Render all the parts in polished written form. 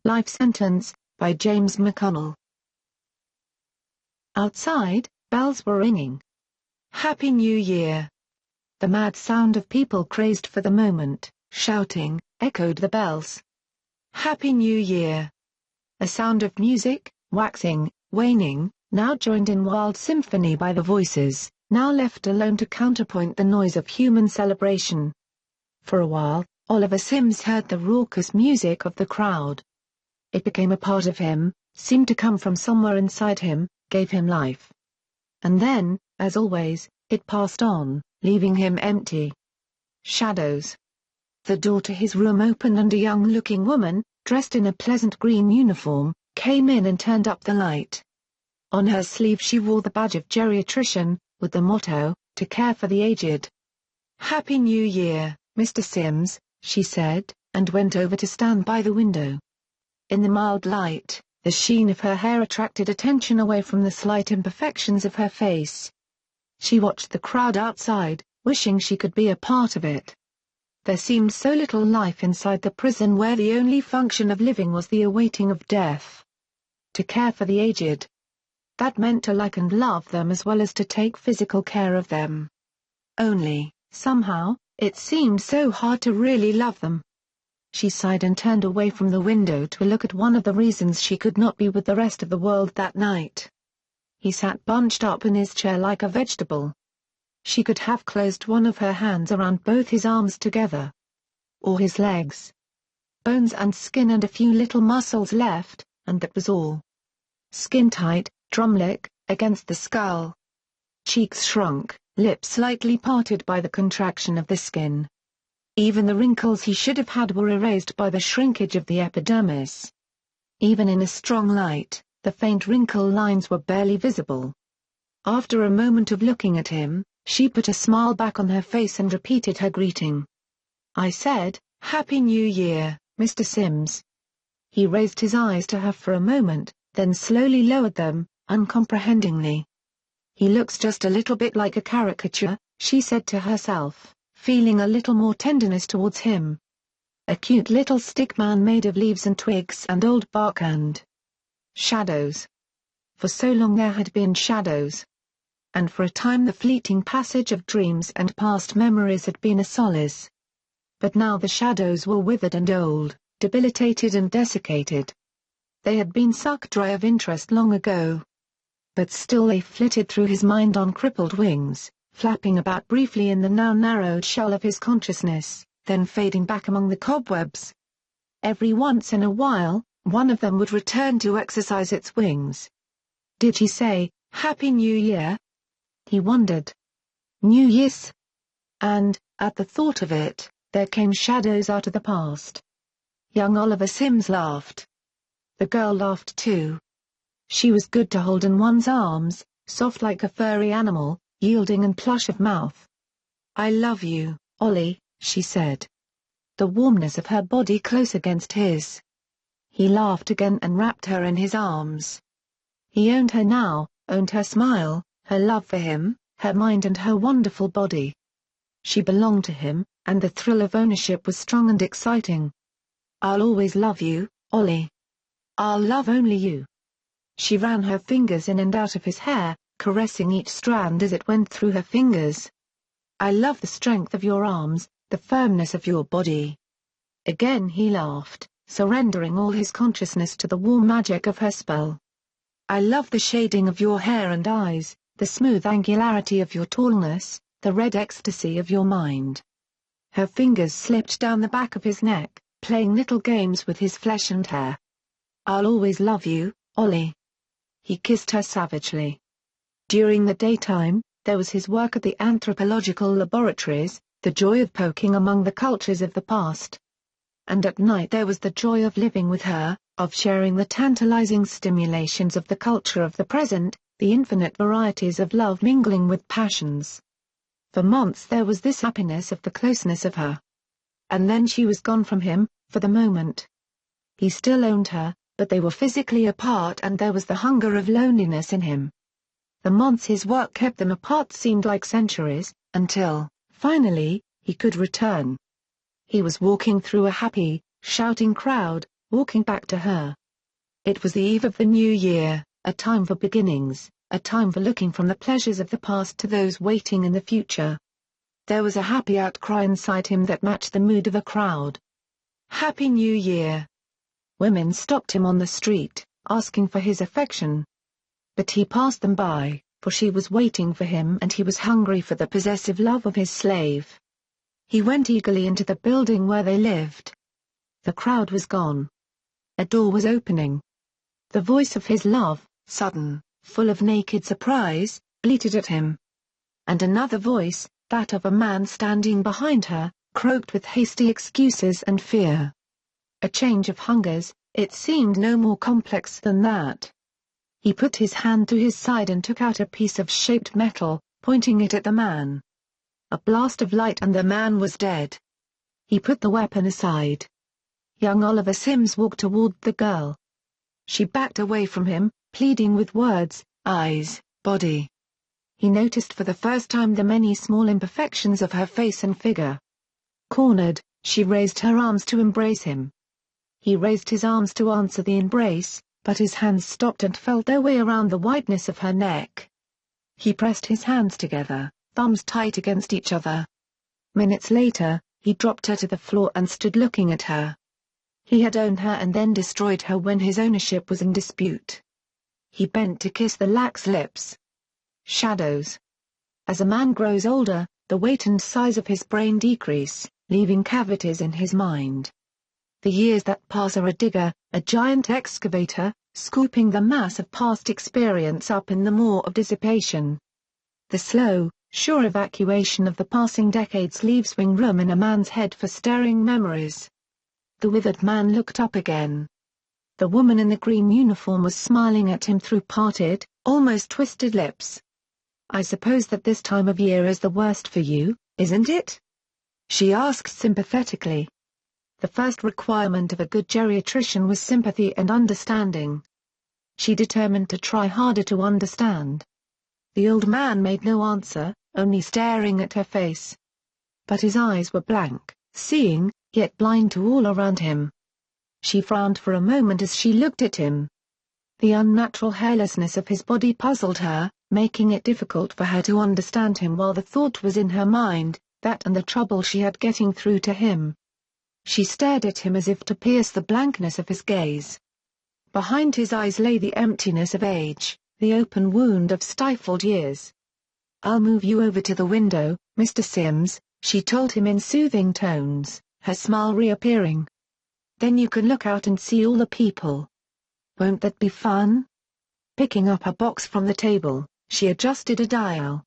Life Sentence, by James McConnell. Outside, bells were ringing. Happy New Year! The mad sound of people crazed for the moment, shouting, echoed the bells. Happy New Year! A sound of music, waxing, waning, now joined in wild symphony by the voices, now left alone to counterpoint the noise of human celebration. For a while, Oliver Sims heard the raucous music of the crowd. It became a part of him, seemed to come from somewhere inside him, gave him life. And then, as always, it passed on, leaving him empty. Shadows. The door to his room opened and a young-looking woman, dressed in a pleasant green uniform, came in and turned up the light. On her sleeve she wore the badge of geriatrician, with the motto, "To care for the aged." "Happy New Year, Mr. Sims," she said, and went over to stand by the window. In the mild light, the sheen of her hair attracted attention away from the slight imperfections of her face. She watched the crowd outside, wishing she could be a part of it. There seemed so little life inside the prison where the only function of living was the awaiting of death. To care for the aged. That meant to like and love them as well as to take physical care of them. Only, somehow, it seemed so hard to really love them. She sighed and turned away from the window to look at one of the reasons she could not be with the rest of the world that night. He sat bunched up in his chair like a vegetable. She could have closed one of her hands around both his arms together. Or his legs. Bones and skin and a few little muscles left, and that was all. Skin tight, drumlick, against the skull. Cheeks shrunk, lips slightly parted by the contraction of the skin. Even the wrinkles he should have had were erased by the shrinkage of the epidermis. Even in a strong light, the faint wrinkle lines were barely visible. After a moment of looking at him, she put a smile back on her face and repeated her greeting. "I said, Happy New Year, Mr. Sims." He raised his eyes to her for a moment, then slowly lowered them, uncomprehendingly. "He looks just a little bit like a caricature," she said to herself, feeling a little more tenderness towards him. A cute little stick man made of leaves and twigs and old bark and shadows. For so long there had been shadows. And for a time the fleeting passage of dreams and past memories had been a solace. But now the shadows were withered and old, debilitated and desiccated. They had been sucked dry of interest long ago. But still they flitted through his mind on crippled wings, flapping about briefly in the now narrowed shell of his consciousness, then fading back among the cobwebs. Every once in a while, one of them would return to exercise its wings. Did she say, "Happy New Year"? He wondered. New Year's? And, at the thought of it, there came shadows out of the past. Young Oliver Sims laughed. The girl laughed too. She was good to hold in one's arms, soft like a furry animal, yielding and plush of mouth. "I love you, Ollie," she said. The warmness of her body close against his. He laughed again and wrapped her in his arms. He owned her now, owned her smile, her love for him, her mind and her wonderful body. She belonged to him, and the thrill of ownership was strong and exciting. "I'll always love you, Ollie. I'll love only you." She ran her fingers in and out of his hair, caressing each strand as it went through her fingers. "I love the strength of your arms, the firmness of your body." Again he laughed, surrendering all his consciousness to the warm magic of her spell. "I love the shading of your hair and eyes, the smooth angularity of your tallness, the red ecstasy of your mind." Her fingers slipped down the back of his neck, playing little games with his flesh and hair. "I'll always love you, Ollie." He kissed her savagely. During the daytime, there was his work at the anthropological laboratories, the joy of poking among the cultures of the past. And at night there was the joy of living with her, of sharing the tantalizing stimulations of the culture of the present, the infinite varieties of love mingling with passions. For months there was this happiness of the closeness of her. And then she was gone from him, for the moment. He still owned her, but they were physically apart and there was the hunger of loneliness in him. The months his work kept them apart seemed like centuries, until, finally, he could return. He was walking through a happy, shouting crowd, walking back to her. It was the eve of the new year, a time for beginnings, a time for looking from the pleasures of the past to those waiting in the future. There was a happy outcry inside him that matched the mood of a crowd. Happy New Year! Women stopped him on the street, asking for his affection. But he passed them by, for she was waiting for him and he was hungry for the possessive love of his slave. He went eagerly into the building where they lived. The crowd was gone. A door was opening. The voice of his love, sudden, full of naked surprise, bleated at him. And another voice, that of a man standing behind her, croaked with hasty excuses and fear. A change of hungers, it seemed no more complex than that. He put his hand to his side and took out a piece of shaped metal, pointing it at the man. A blast of light and the man was dead. He put the weapon aside. Young Oliver Sims walked toward the girl. She backed away from him, pleading with words, eyes, body. He noticed for the first time the many small imperfections of her face and figure. Cornered, she raised her arms to embrace him. He raised his arms to answer the embrace, but his hands stopped and felt their way around the whiteness of her neck. He pressed his hands together, thumbs tight against each other. Minutes later, he dropped her to the floor and stood looking at her. He had owned her and then destroyed her when his ownership was in dispute. He bent to kiss the lax lips. Shadows. As a man grows older, the weight and size of his brain decrease, leaving cavities in his mind. The years that pass are a digger, a giant excavator, scooping the mass of past experience up in the maw of dissipation. The slow, sure evacuation of the passing decades leaves wing room in a man's head for stirring memories. The withered man looked up again. The woman in the green uniform was smiling at him through parted, almost twisted lips. "I suppose that this time of year is the worst for you, isn't it?" she asked sympathetically. The first requirement of a good geriatrician was sympathy and understanding. She determined to try harder to understand. The old man made no answer, only staring at her face. But his eyes were blank, seeing, yet blind to all around him. She frowned for a moment as she looked at him. The unnatural hairlessness of his body puzzled her, making it difficult for her to understand him while the thought was in her mind, that and the trouble she had getting through to him. She stared at him as if to pierce the blankness of his gaze. Behind his eyes lay the emptiness of age, the open wound of stifled years. "I'll move you over to the window, Mr. Sims," she told him in soothing tones, her smile reappearing. "Then you can look out and see all the people. Won't that be fun?" Picking up a box from the table, she adjusted a dial.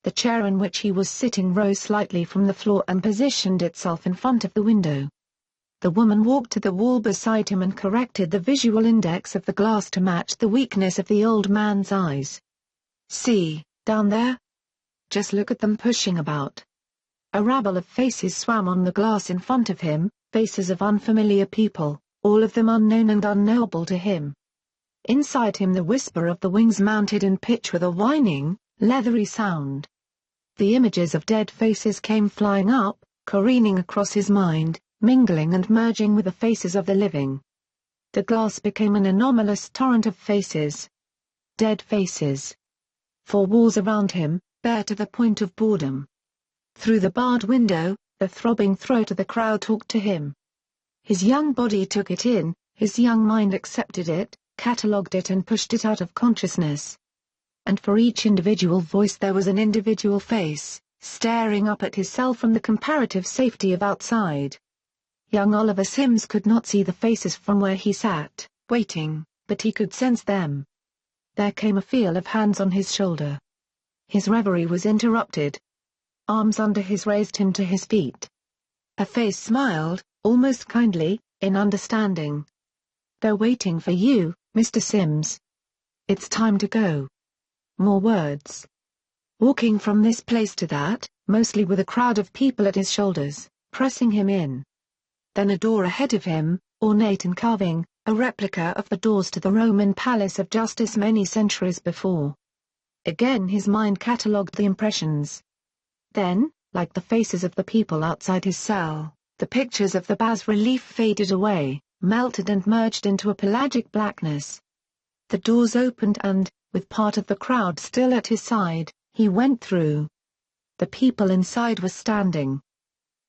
The chair in which he was sitting rose slightly from the floor and positioned itself in front of the window. The woman walked to the wall beside him and corrected the visual index of the glass to match the weakness of the old man's eyes. "See, down there? Just look at them pushing about." A rabble of faces swam on the glass in front of him, faces of unfamiliar people, all of them unknown and unknowable to him. Inside him the whisper of the wings mounted in pitch with a whining, leathery sound. The images of dead faces came flying up, careening across his mind, mingling and merging with the faces of the living. The glass became an anomalous torrent of faces. Dead faces. Four walls around him, bare to the point of boredom. Through the barred window, the throbbing throat of the crowd talked to him. His young body took it in, his young mind accepted it, catalogued it and pushed it out of consciousness. And for each individual voice there was an individual face, staring up at himself from the comparative safety of outside. Young Oliver Sims could not see the faces from where he sat, waiting, but he could sense them. There came a feel of hands on his shoulder. His reverie was interrupted. Arms under his raised him to his feet. Her face smiled, almost kindly, in understanding. "They're waiting for you, Mr. Sims. It's time to go." More words. Walking from this place to that, mostly with a crowd of people at his shoulders, pressing him in. Then a door ahead of him, ornate and carving, a replica of the doors to the Roman Palace of Justice many centuries before. Again his mind catalogued the impressions. Then, like the faces of the people outside his cell, the pictures of the bas-relief faded away, melted and merged into a pelagic blackness. The doors opened and, with part of the crowd still at his side, he went through. The people inside were standing.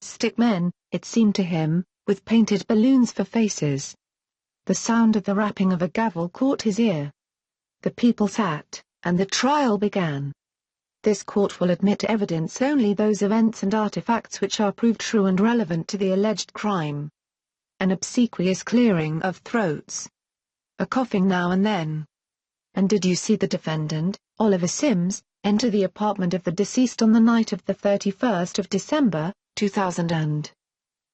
Stickmen, it seemed to him, with painted balloons for faces. The sound of the rapping of a gavel caught his ear. The people sat, and the trial began. This court will admit evidence only those events and artifacts which are proved true and relevant to the alleged crime. An obsequious clearing of throats. A coughing now and then. And did you see the defendant, Oliver Sims, enter the apartment of the deceased on the night of the 31st of December, 2000?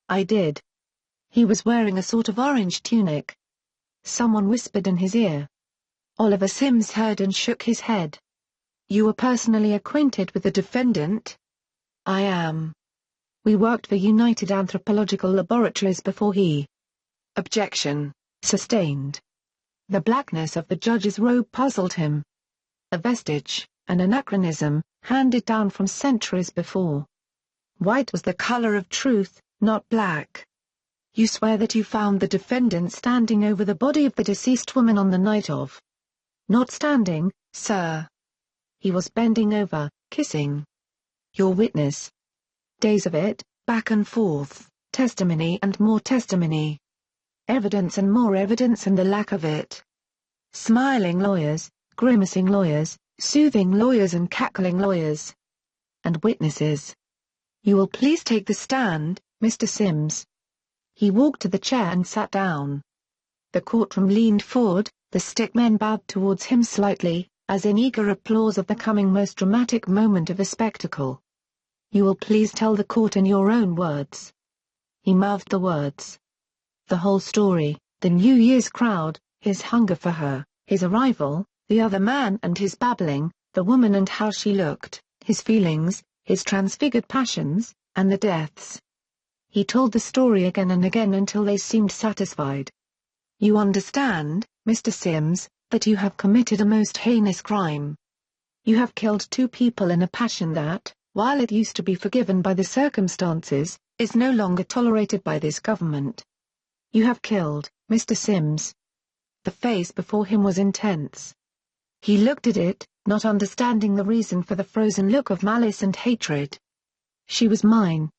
I did. He was wearing a sort of orange tunic. Someone whispered in his ear. Oliver Sims heard and shook his head. You were personally acquainted with the defendant? I am. We worked for United Anthropological Laboratories before he. Objection. Sustained. The blackness of the judge's robe puzzled him. A vestige, an anachronism, handed down from centuries before. White was the color of truth, not black. You swear that you found the defendant standing over the body of the deceased woman on the night of. Not standing, sir. He was bending over, kissing. Your witness. Days of it, back and forth, testimony and more testimony. Evidence and more evidence and the lack of it. Smiling lawyers, grimacing lawyers, soothing lawyers and cackling lawyers. And witnesses. You will please take the stand, Mr. Sims. He walked to the chair and sat down. The courtroom leaned forward, the stickmen bowed towards him slightly, as in eager applause of the coming most dramatic moment of a spectacle. You will please tell the court in your own words. He mouthed the words. The whole story, the New Year's crowd, his hunger for her, his arrival, the other man and his babbling, the woman and how she looked, his feelings, his transfigured passions, and the deaths. He told the story again and again until they seemed satisfied. You understand, Mr. Sims, that you have committed a most heinous crime. You have killed two people in a passion that, while it used to be forgiven by the circumstances, is no longer tolerated by this government. You have killed, Mr. Sims. The face before him was intense. He looked at it, not understanding the reason for the frozen look of malice and hatred. She was mine.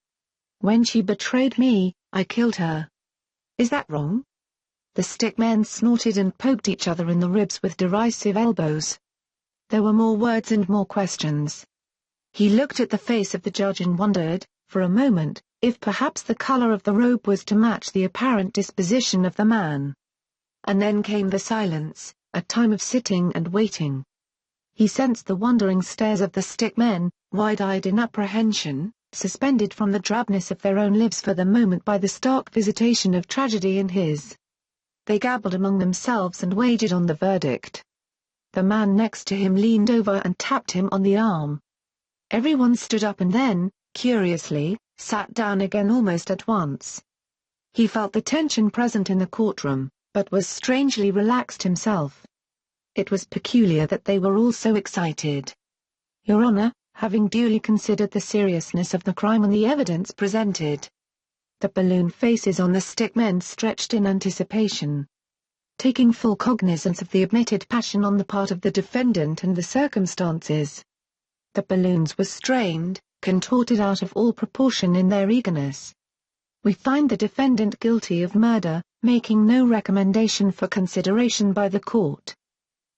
When she betrayed me, I killed her. Is that wrong? The stickmen snorted and poked each other in the ribs with derisive elbows. There were more words and more questions. He looked at the face of the judge and wondered, for a moment, if perhaps the color of the robe was to match the apparent disposition of the man. And then came the silence, a time of sitting and waiting. He sensed the wondering stares of the stickmen, wide-eyed in apprehension, suspended from the drabness of their own lives for the moment by the stark visitation of tragedy in his. They gabbled among themselves and wagered on the verdict. The man next to him leaned over and tapped him on the arm. Everyone stood up and then, curiously, sat down again almost at once. He felt the tension present in the courtroom, but was strangely relaxed himself. It was peculiar that they were all so excited. Your Honor, having duly considered the seriousness of the crime and the evidence presented. The balloon faces on the stickmen stretched in anticipation. Taking full cognizance of the admitted passion on the part of the defendant and the circumstances. The balloons were strained, contorted out of all proportion in their eagerness. We find the defendant guilty of murder, making no recommendation for consideration by the court.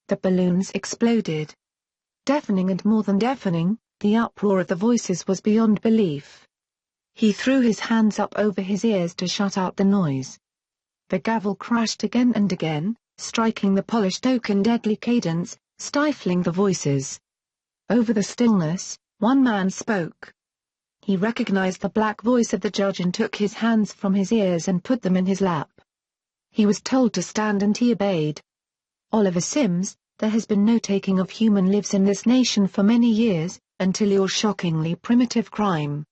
The balloons exploded. Deafening and more than deafening, the uproar of the voices was beyond belief. He threw his hands up over his ears to shut out the noise. The gavel crashed again and again, striking the polished oak in deadly cadence, stifling the voices. Over the stillness, one man spoke. He recognized the black voice of the judge and took his hands from his ears and put them in his lap. He was told to stand and he obeyed. Oliver Sims, there has been no taking of human lives in this nation for many years, until your shockingly primitive crime.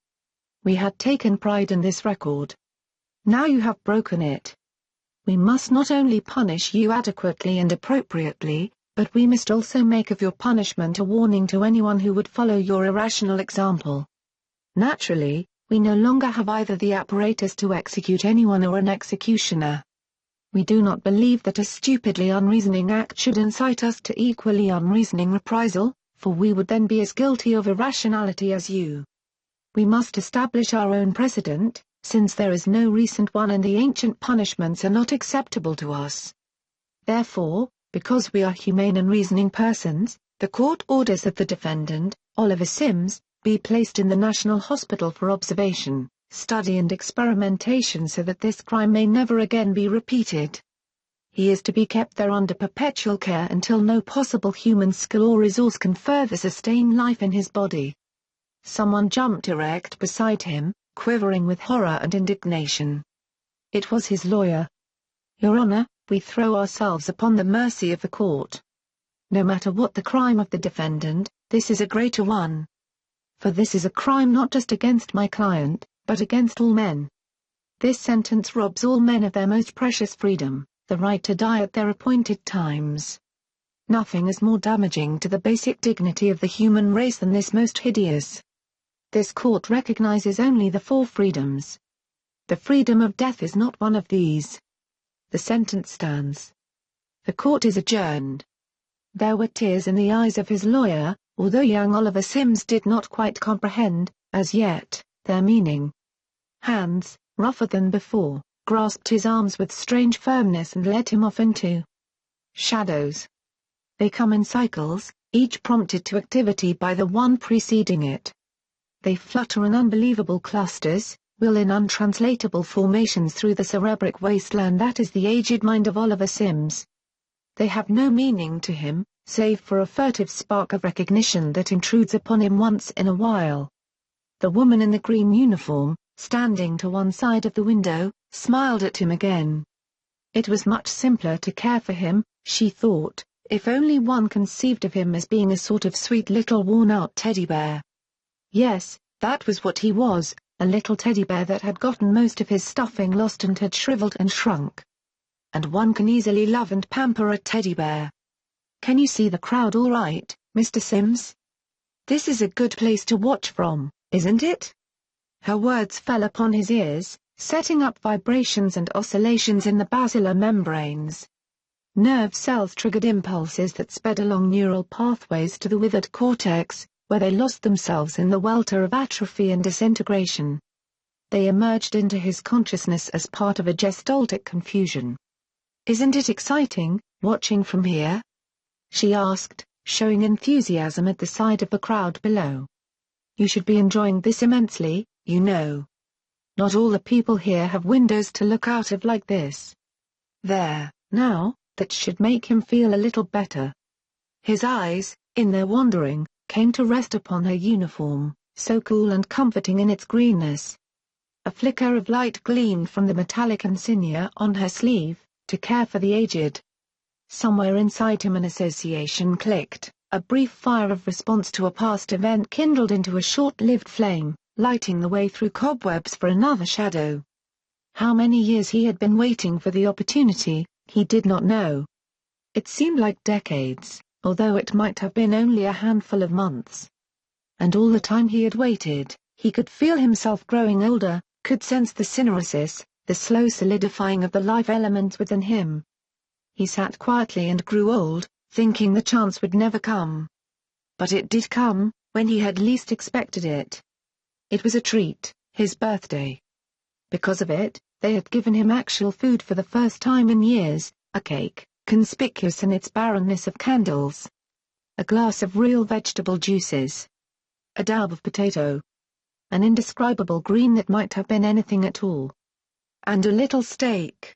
We had taken pride in this record. Now you have broken it. We must not only punish you adequately and appropriately, but we must also make of your punishment a warning to anyone who would follow your irrational example. Naturally, we no longer have either the apparatus to execute anyone or an executioner. We do not believe that a stupidly unreasoning act should incite us to equally unreasoning reprisal, for we would then be as guilty of irrationality as you. We must establish our own precedent, since there is no recent one and the ancient punishments are not acceptable to us. Therefore, because we are humane and reasoning persons, the court orders that the defendant, Oliver Sims, be placed in the National Hospital for observation, study and experimentation so that this crime may never again be repeated. He is to be kept there under perpetual care until no possible human skill or resource can further sustain life in his body. Someone jumped erect beside him, quivering with horror and indignation. It was his lawyer. Your Honor, we throw ourselves upon the mercy of the court. No matter what the crime of the defendant, this is a greater one. For this is a crime not just against my client, but against all men. This sentence robs all men of their most precious freedom, the right to die at their appointed times. Nothing is more damaging to the basic dignity of the human race than this most hideous. This court recognizes only the 4 freedoms. The freedom of death is not one of these. The sentence stands. The court is adjourned. There were tears in the eyes of his lawyer, although young Oliver Sims did not quite comprehend, as yet, their meaning. Hands, rougher than before, grasped his arms with strange firmness and led him off into shadows. They come in cycles, each prompted to activity by the one preceding it. They flutter in unbelievable clusters, wheel in untranslatable formations through the cerebric wasteland that is the aged mind of Oliver Sims. They have no meaning to him, save for a furtive spark of recognition that intrudes upon him once in a while. The woman in the green uniform, standing to one side of the window, smiled at him again. It was much simpler to care for him, she thought, if only one conceived of him as being a sort of sweet little worn-out teddy bear. Yes, that was what he was, a little teddy bear that had gotten most of his stuffing lost and had shriveled and shrunk. And one can easily love and pamper a teddy bear. Can you see the crowd all right, Mr. Sims? This is a good place to watch from, isn't it? Her words fell upon his ears, setting up vibrations and oscillations in the basilar membranes. Nerve cells triggered impulses that sped along neural pathways to the withered cortex, where they lost themselves in the welter of atrophy and disintegration. They emerged into his consciousness as part of a gestalt confusion. Isn't it exciting, watching from here? She asked, showing enthusiasm at the side of the crowd below. You should be enjoying this immensely, you know. Not all the people here have windows to look out of like this. There, now, that should make him feel a little better. His eyes, in their wandering, came to rest upon her uniform, so cool and comforting in its greenness. A flicker of light gleamed from the metallic insignia on her sleeve, to care for the aged. Somewhere inside him an association clicked, a brief fire of response to a past event kindled into a short-lived flame, lighting the way through cobwebs for another shadow. How many years he had been waiting for the opportunity, he did not know. It seemed like decades, although it might have been only a handful of months. And all the time he had waited, he could feel himself growing older, could sense the syneresis, the slow solidifying of the life elements within him. He sat quietly and grew old, thinking the chance would never come. But it did come, when he had least expected it. It was a treat, his birthday. Because of it, they had given him actual food for the first time in years, a cake, conspicuous in its barrenness of candles. A glass of real vegetable juices. A dab of potato. An indescribable green that might have been anything at all. And a little steak.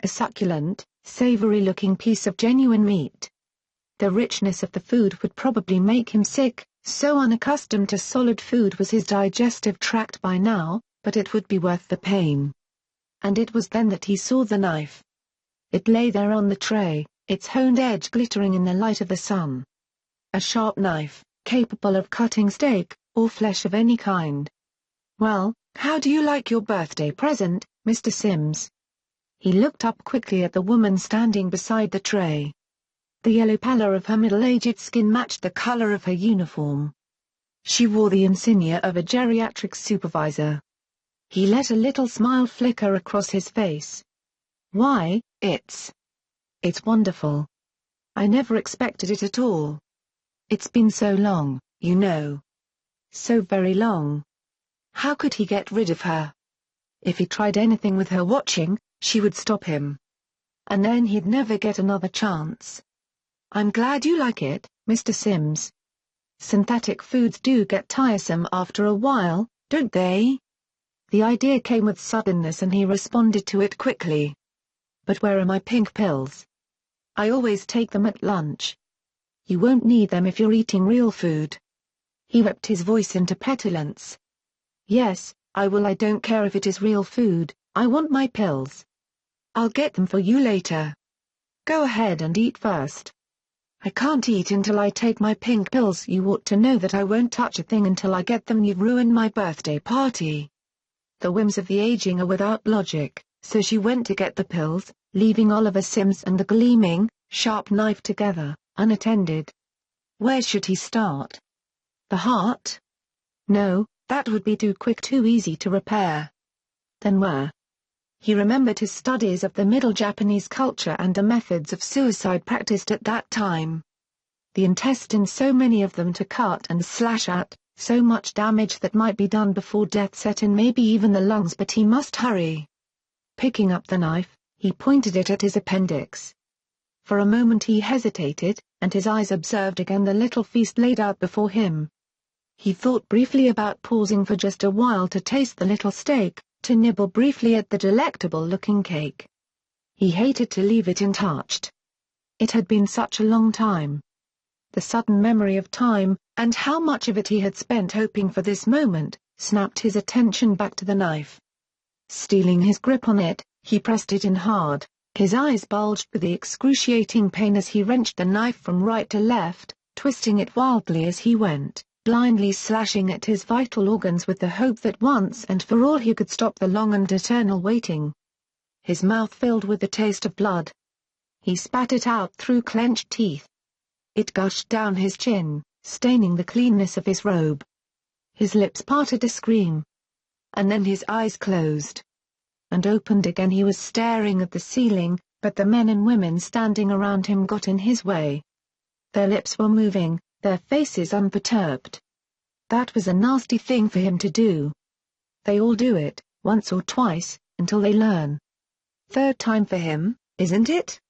A succulent, savory-looking piece of genuine meat. The richness of the food would probably make him sick, so unaccustomed to solid food was his digestive tract by now, but it would be worth the pain. And it was then that he saw the knife. It lay there on the tray, its honed edge glittering in the light of the sun. A sharp knife, capable of cutting steak, or flesh of any kind. Well, how do you like your birthday present, Mr. Sims? He looked up quickly at the woman standing beside the tray. The yellow pallor of her middle-aged skin matched the color of her uniform. She wore the insignia of a geriatric supervisor. He let a little smile flicker across his face. Why, It's wonderful. I never expected it at all. It's been so long, you know. So very long. How could he get rid of her? If he tried anything with her watching, she would stop him. And then he'd never get another chance. I'm glad you like it, Mr. Sims. Synthetic foods do get tiresome after a while, don't they? The idea came with suddenness and he responded to it quickly. But where are my pink pills? I always take them at lunch. You won't need them if you're eating real food. He whipped his voice into petulance. Yes, I will. I don't care if it is real food, I want my pills. I'll get them for you later. Go ahead and eat first. I can't eat until I take my pink pills. You ought to know that I won't touch a thing until I get them. You've ruined my birthday party. The whims of the aging are without logic, so she went to get the pills, leaving Oliver Sims and the gleaming, sharp knife together, unattended. Where should he start? The heart? No, that would be too quick, too easy to repair. Then where? He remembered his studies of the Middle Japanese culture and the methods of suicide practiced at that time. The intestines, so many of them to cut and slash at, so much damage that might be done before death set in, maybe even the lungs, but he must hurry. Picking up the knife, he pointed it at his appendix. For a moment he hesitated, and his eyes observed again the little feast laid out before him. He thought briefly about pausing for just a while to taste the little steak, to nibble briefly at the delectable-looking cake. He hated to leave it untouched. It had been such a long time. The sudden memory of time, and how much of it he had spent hoping for this moment, snapped his attention back to the knife. Stealing his grip on it, he pressed it in hard, his eyes bulged with the excruciating pain as he wrenched the knife from right to left, twisting it wildly as he went, blindly slashing at his vital organs with the hope that once and for all he could stop the long and eternal waiting. His mouth filled with the taste of blood. He spat it out through clenched teeth. It gushed down his chin, staining the cleanness of his robe. His lips parted a scream. And then his eyes closed. And opened again. He was staring at the ceiling, but the men and women standing around him got in his way. Their lips were moving, their faces unperturbed. That was a nasty thing for him to do. They all do it, once or twice, until they learn. Third time for him, isn't it?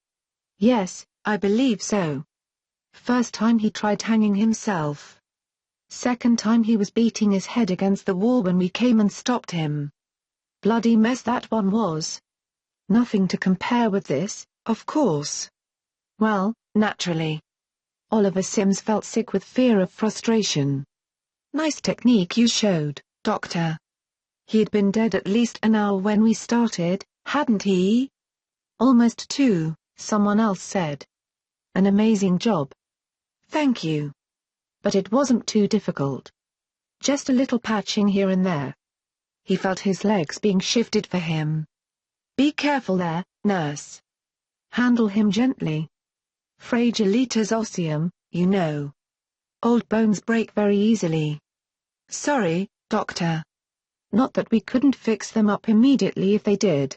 Yes, I believe so. First time he tried hanging himself. Second time he was beating his head against the wall when we came and stopped him. Bloody mess that one was. Nothing to compare with this, of course. Well, naturally. Oliver Sims felt sick with fear of frustration. Nice technique you showed, Doctor. He'd been dead at least an hour when we started, hadn't he? Almost 2, someone else said. An amazing job. Thank you. But it wasn't too difficult. Just a little patching here and there. He felt his legs being shifted for him. Be careful there, nurse. Handle him gently. Fragilitas osseum, you know. Old bones break very easily. Sorry, Doctor. Not that we couldn't fix them up immediately if they did.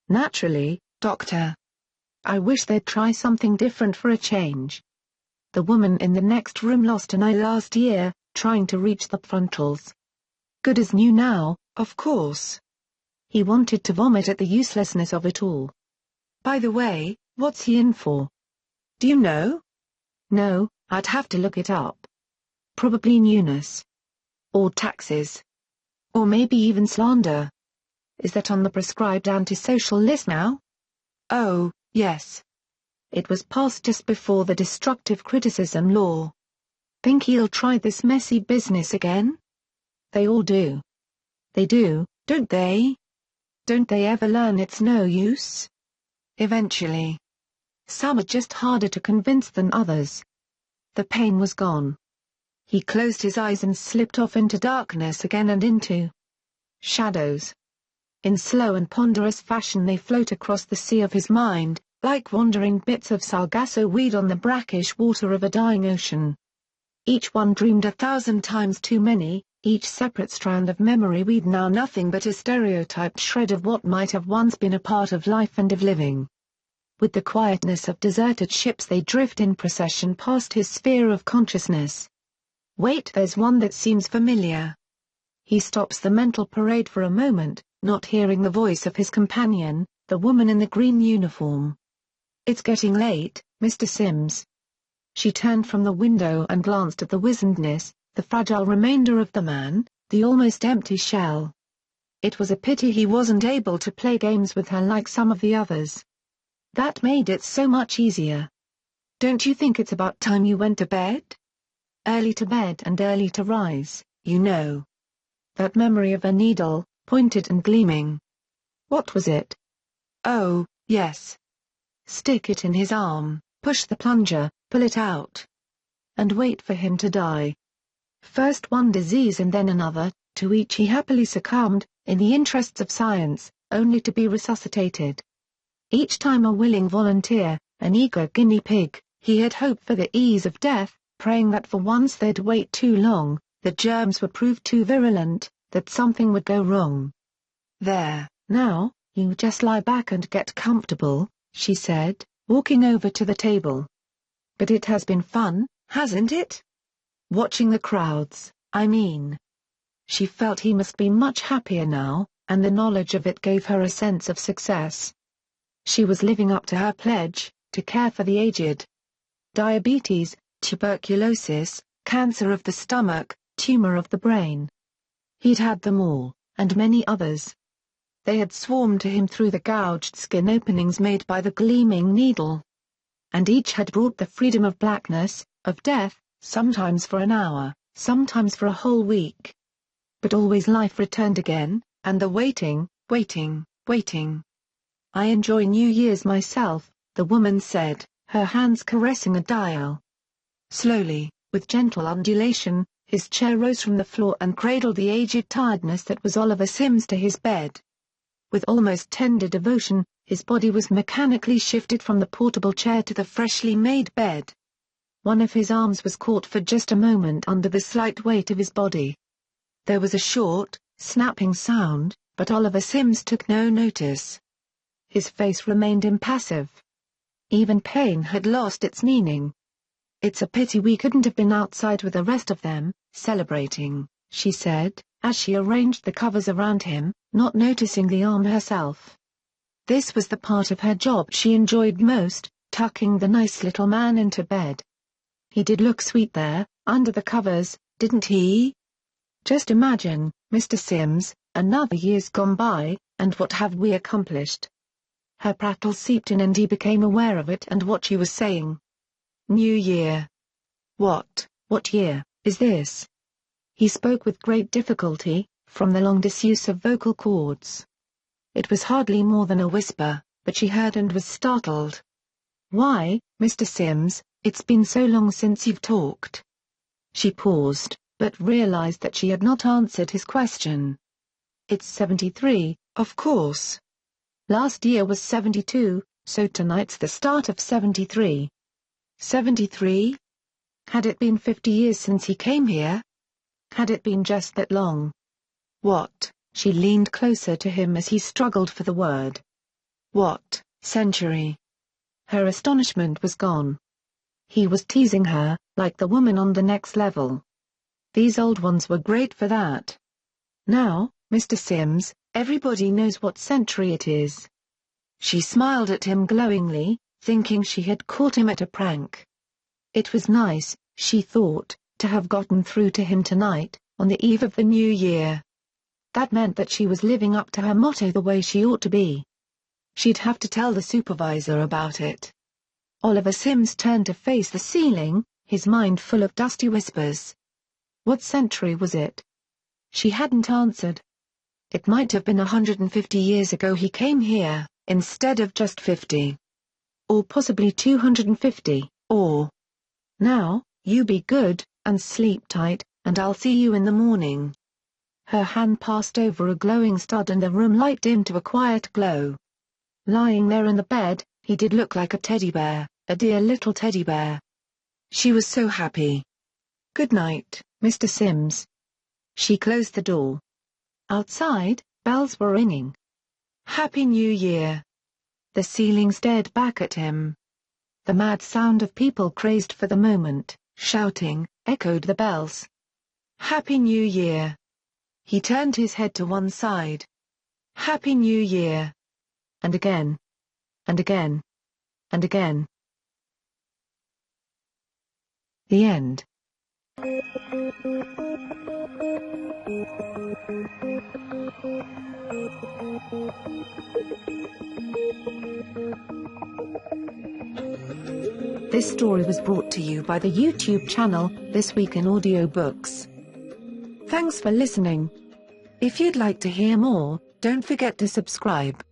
Naturally, Doctor. I wish they'd try something different for a change. The woman in the next room lost an eye last year, trying to reach the frontals. Good as new now, of course. He wanted to vomit at the uselessness of it all. By the way, what's he in for? Do you know? No, I'd have to look it up. Probably newness. Or taxes. Or maybe even slander. Is that on the prescribed antisocial list now? Oh, yes. It was passed just before the destructive criticism law. Think he'll try this messy business again? They all do. They do, don't they? Don't they ever learn it's no use? Eventually. Some are just harder to convince than others. The pain was gone. He closed his eyes and slipped off into darkness again and into shadows. In slow and ponderous fashion they float across the sea of his mind, like wandering bits of sargasso weed on the brackish water of a dying ocean. Each one dreamed 1,000 times too many, each separate strand of memory weed now nothing but a stereotyped shred of what might have once been a part of life and of living. with the quietness of deserted ships they drift in procession past his sphere of consciousness. Wait, there's one that seems familiar. He stops the mental parade for a moment, not hearing the voice of his companion, the woman in the green uniform. It's getting late, Mr. Sims. She turned from the window and glanced at the wizenedness, the fragile remainder of the man, the almost empty shell. It was a pity he wasn't able to play games with her like some of the others. That made it so much easier. Don't you think it's about time you went to bed? Early to bed and early to rise, you know. That memory of a needle, pointed and gleaming. What was it? Oh, yes. Stick it in his arm, push the plunger, pull it out. And wait for him to die. First one disease and then another, to each he happily succumbed, in the interests of science, only to be resuscitated. Each time a willing volunteer, an eager guinea pig, he had hoped for the ease of death, praying that for once they'd wait too long, that germs would prove too virulent, that something would go wrong. There, now, you just lie back and get comfortable, she said, walking over to the table. But it has been fun, hasn't it? Watching the crowds, I mean. She felt he must be much happier now, and the knowledge of it gave her a sense of success. She was living up to her pledge, to care for the aged. Diabetes, tuberculosis, cancer of the stomach, tumor of the brain. He'd had them all, and many others. They had swarmed to him through the gouged skin openings made by the gleaming needle. And each had brought the freedom of blackness, of death, sometimes for an hour, sometimes for a whole week. But always life returned again, and the waiting, waiting, waiting. I enjoy New Year's myself, the woman said, her hands caressing a dial. Slowly, with gentle undulation, his chair rose from the floor and cradled the aged tiredness that was Oliver Sims to his bed. With almost tender devotion, his body was mechanically shifted from the portable chair to the freshly made bed. One of his arms was caught for just a moment under the slight weight of his body. There was a short, snapping sound, but Oliver Sims took no notice. His face remained impassive. Even pain had lost its meaning. It's a pity we couldn't have been outside with the rest of them, celebrating, she said, as she arranged the covers around him, not noticing the arm herself. This was the part of her job she enjoyed most, tucking the nice little man into bed. He did look sweet there, under the covers, didn't he? Just imagine, Mr. Sims, another year's gone by, and what have we accomplished? Her prattle seeped in and he became aware of it and what she was saying. New Year. What year, is this? He spoke with great difficulty, from the long disuse of vocal cords. It was hardly more than a whisper, but she heard and was startled. Why, Mr. Sims, it's been so long since you've talked. She paused, but realized that she had not answered his question. It's 73, of course. Last year was 72, so tonight's the start of 73. 73? Had it been 50 years since he came here? Had it been just that long? What? She leaned closer to him as he struggled for the word. What, century? Her astonishment was gone. He was teasing her, like the woman on the next level. These old ones were great for that. Now, Mr. Sims, everybody knows what century it is. She smiled at him glowingly, thinking she had caught him at a prank. It was nice, she thought, to have gotten through to him tonight, on the eve of the new year. That meant that she was living up to her motto the way she ought to be. She'd have to tell the supervisor about it. Oliver Sims turned to face the ceiling, his mind full of dusty whispers. What century was it? She hadn't answered. It might have been 150 years ago he came here, instead of just 50. Or possibly 250, or... Now, you be good, and sleep tight, and I'll see you in the morning. Her hand passed over a glowing stud and the room light dimmed to a quiet glow. Lying there in the bed, he did look like a teddy bear, a dear little teddy bear. She was so happy. Good night, Mr. Sims. She closed the door. Outside, bells were ringing. Happy New Year. The ceiling stared back at him. The mad sound of people crazed for the moment, shouting, echoed the bells. Happy New Year! He turned his head to one side. Happy New Year! And again. And again. And again. The end. This story was brought to you by the YouTube channel, This Week in Audiobooks. Thanks for listening. If you'd like to hear more, don't forget to subscribe.